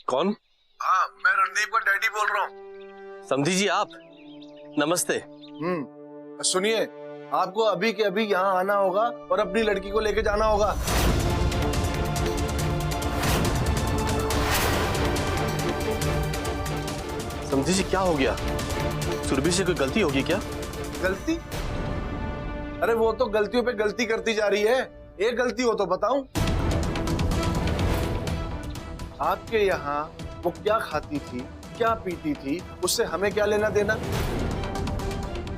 कौन? हाँ, मैं रणदीप का डैडी बोल रहा हूँ। समधी जी आप, नमस्ते। सुनिए, आपको अभी के अभी यहाँ आना होगा और अपनी लड़की को लेके जाना होगा। समधी जी क्या हो गया? सुरभि से कोई गलती होगी क्या? गलती? अरे वो तो गलतियों पे गलती करती जा रही है। एक गलती हो तो बताऊं? आपके यहाँ वो क्या खाती थी, क्या पीती थी, उससे हमें क्या लेना देना?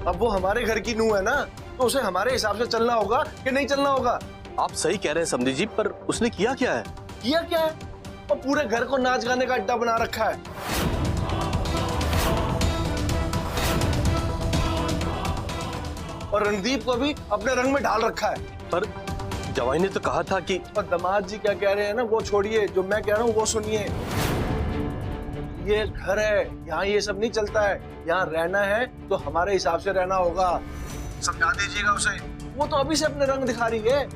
अब वो हमारे घर की नूंह है ना, तो उसे हमारे हिसाब से चलना होगा कि नहीं चलना होगा? आप सही कह रहे हैं समधी जी, पर उसने किया क्या है? किया क्या है? वो पूरे घर को नाच गाने का अड्डा बना रखा है। और रणदीप को भी अपने रंग में ढाल रखा है। पर जवाई ने तो कहा था कि... और दामाद जी क्या कह रहे हैं ना वो छोड़िए, जो मैं कह रहा हूँ वो सुनिए। ये घर है, यहाँ ये सब नहीं चलता है। यहाँ रहना है तो हमारे हिसाब से रहना होगा। समझा दीजिएगा उसे। वो तो अभी से अपने रंग दिखा रही है।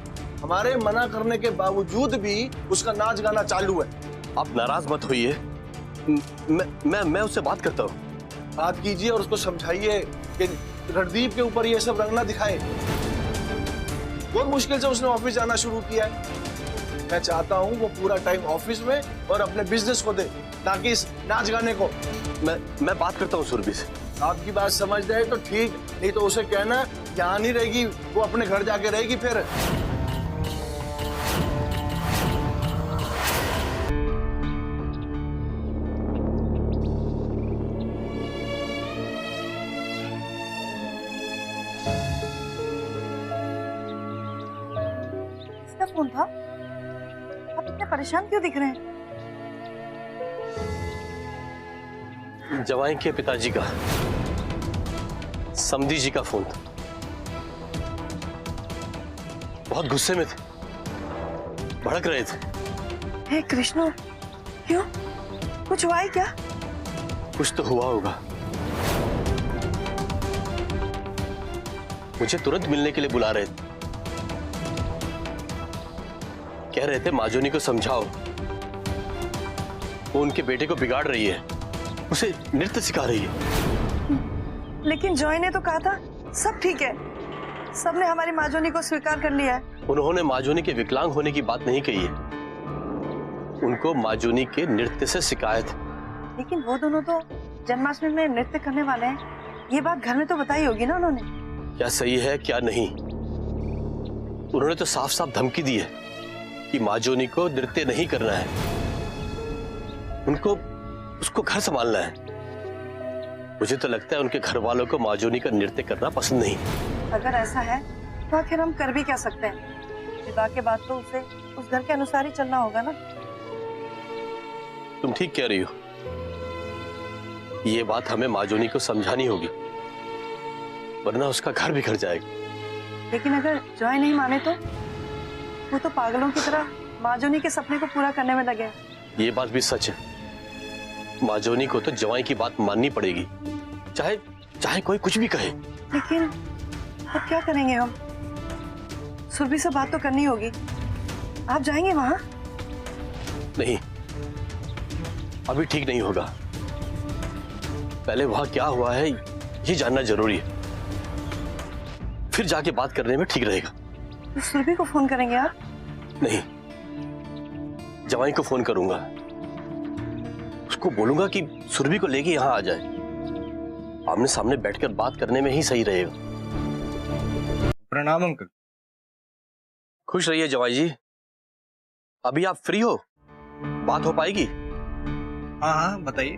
हमारे मना करने के बावजूद भी उसका नाच गाना चालू है। आप नाराज मत होइए, मैं उससे बात करता हूँ। बात कीजिए और उसको समझाइए कि रणदीप के ऊपर ये सब रंग ना दिखाए। बहुत मुश्किल से उसने ऑफिस जाना शुरू किया है। मैं चाहता हूँ वो पूरा टाइम ऑफिस में और अपने बिजनेस को दे, ताकि इस नाच गाने को... मैं बात करता हूँ सुरभि से। आपकी बात समझ जाए तो ठीक, नहीं तो उसे कहना यहाँ नहीं रहेगी, वो अपने घर जाके रहेगी फिर। किसका फोन था? आप इतने परेशान क्यों दिख रहे हैं? जवाई के पिताजी का, समधी जी का फोन था। बहुत गुस्से में थे, भड़क रहे थे। हे कृष्ण, क्यों? कुछ हुआ है क्या? कुछ तो हुआ होगा। मुझे तुरंत मिलने के लिए बुला रहे थे। कह रहे थे माजोनी को समझाओ, वो उनके बेटे को बिगाड़ रही है, उसे नृत्य सिखा रही है। लेकिन जॉय ने तो कहा था सब ठीक है, सबने हमारी माजोनी को स्वीकार कर लिया है। उन्होंने माजोनी के विकलांग होने की बात नहीं कही है, उनको माजोनी के नृत्य से शिकायत है। लेकिन वो दोनों तो जन्माष्टमी में नृत्य करने वाले हैं, ये बात घर में तो बताई होगी ना उन्होंने। क्या सही है क्या नहीं, उन्होंने तो साफ साफ धमकी दी है कि माजोनी को नृत्य नहीं करना है, उनको उसको घर संभालना है। मुझे तो लगता है उनके घर वालों को माजोनी का नृत्य करना पसंद नहीं। अगर ऐसा है तो आखिर हम कर भी क्या सकते हैं? विवाह के बाद तो उसे उस घर के अनुसार ही चलना होगा ना। तुम ठीक कह रही हो, ये बात हमें माजोनी को समझानी होगी, वरना उसका घर बिखर जाएगा। लेकिन अगर जॉय नहीं माने तो? वो तो पागलों की तरह माजोनी के सपने को पूरा करने में लगे। ये बात भी सच है, माजोनी को तो जवाई की बात माननी पड़ेगी, चाहे चाहे कोई कुछ भी कहे। लेकिन अब क्या करेंगे हम? सुरभि से बात तो करनी होगी। आप जाएंगे वहां? नहीं, अभी ठीक नहीं होगा। पहले वहां क्या हुआ है ये जानना जरूरी है, फिर जाके बात करने में ठीक रहेगा। तो सुरभि को फोन करेंगे आप? नहीं, जवाई को फोन करूंगा, उसको बोलूंगा कि सुरभि को लेके यहां आ जाए। आमने सामने बैठकर बात करने में ही सही रहेगा। प्रणाम अंकल। खुश रहिए जवाई जी। अभी आप फ्री हो? बात हो पाएगी? हाँ हाँ बताइए,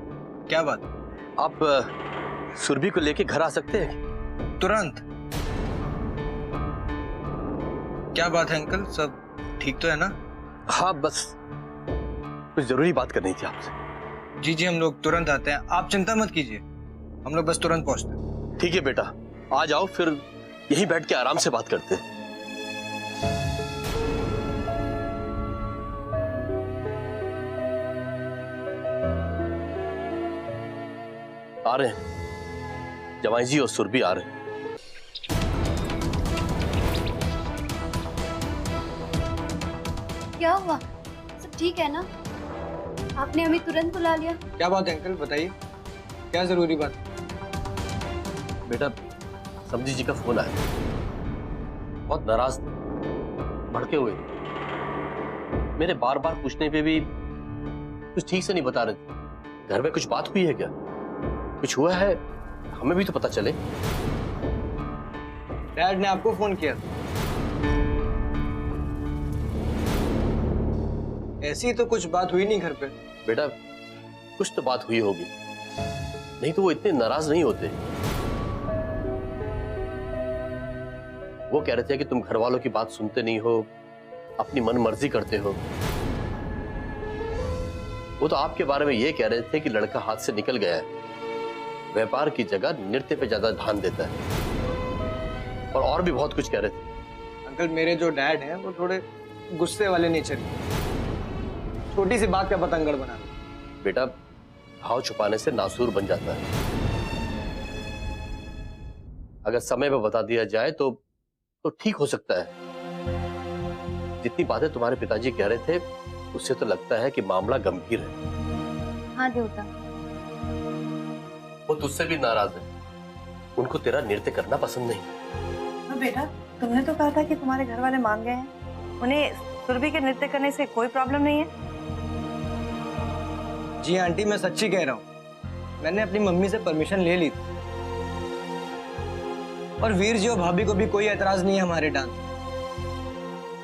क्या बात? आप सुरभि को लेके घर आ सकते हैं? तुरंत? क्या बात है अंकल, सब ठीक तो है ना? हाँ, बस कुछ जरूरी बात करनी थी आपसे। जी जी, हम लोग तुरंत आते हैं, आप चिंता मत कीजिए, हम लोग बस तुरंत पहुंचते हैं। ठीक है बेटा, आ जाओ, फिर यहीं बैठ के आराम से बात करते हैं। आ रहे हैं जवाई जी और सुरभि आ रहे हैं। क्या हुआ? सब ठीक है ना? आपने हमें तुरंत बुला लिया। क्या बात है अंकल, बताइए क्या जरूरी बात? बेटा, समधी जी का फोन आया, बहुत नाराज थे, भड़के हुए थे। मेरे बार बार पूछने पे भी कुछ ठीक से नहीं बता रहे थे। घर में कुछ बात हुई है क्या? कुछ हुआ है, हमें भी तो पता चले। डैड ने आपको फोन किया? ऐसी तो कुछ बात हुई नहीं घर पे। बेटा, कुछ तो बात हुई होगी, नहीं तो वो इतने नाराज नहीं होते। वो कह रहे थे कि तुम घर वालों की बात सुनते नहीं हो, अपनी मन मर्जी करते हो। वो तो आपके बारे में ये कह रहे थे कि लड़का हाथ से निकल गया है, व्यापार की जगह नृत्य पे ज्यादा ध्यान देता है, और भी बहुत कुछ कह रहे थे। अंकल, मेरे जो डैड हैं वो थोड़े गुस्से वाले नेचर के, छोटी सी बात का पतंगड़ बना। बेटा, घाव छुपाने से नासूर बन जाता है। अगर समय पर बता दिया जाए तो ठीक हो सकता है। जितनी बातें तुम्हारे पिताजी कह रहे थे, उससे तो लगता है कि मामला गंभीर है। हाँ देवता, वो तुझसे भी नाराज है। उनको तेरा नृत्य करना पसंद नहीं। हाँ बेटा, तुमने तो कहा था कि तुम्हारे घर वाले मान गए हैं, उन्हें सुरभि के नृत्य करने से कोई प्रॉब्लम नहीं है। जी आंटी, मैं सच्ची कह रहा हूँ। मैंने अपनी मम्मी से परमिशन ले ली थी, और वीर जी और भाभी को भी कोई एतराज नहीं है हमारे डांस।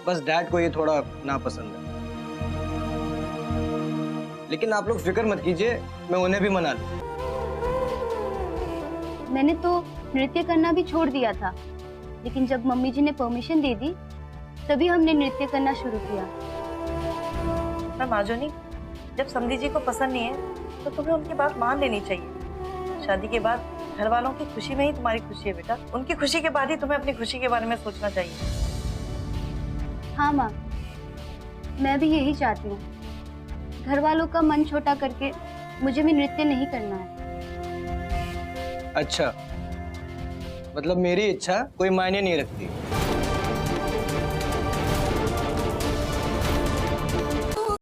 बस डैड को ये थोड़ा नापसंद है। लेकिन आप लोग फिक्र मत कीजिए, मैं उन्हें भी मना लूं। मैंने तो नृत्य करना भी छोड़ दिया था, लेकिन जब मम्मी जी ने परमिशन दे दी तभी हमने नृत्य करना शुरू किया। पर माजोनी, जब समधी जी को पसंद नहीं है तो तुम्हें उनकी बात मान लेनी चाहिए। शादी के बाद घर वालों की खुशी में ही तुम्हारी खुशी है बेटा। उनकी खुशी के बाद ही तुम्हें अपनी खुशी के बारे में सोचना चाहिए। हाँ माँ, मैं भी यही चाहती हूँ। घर वालों का मन छोटा करके मुझे भी नृत्य नहीं करना है। अच्छा, मतलब मेरी इच्छा कोई मायने नहीं रखती।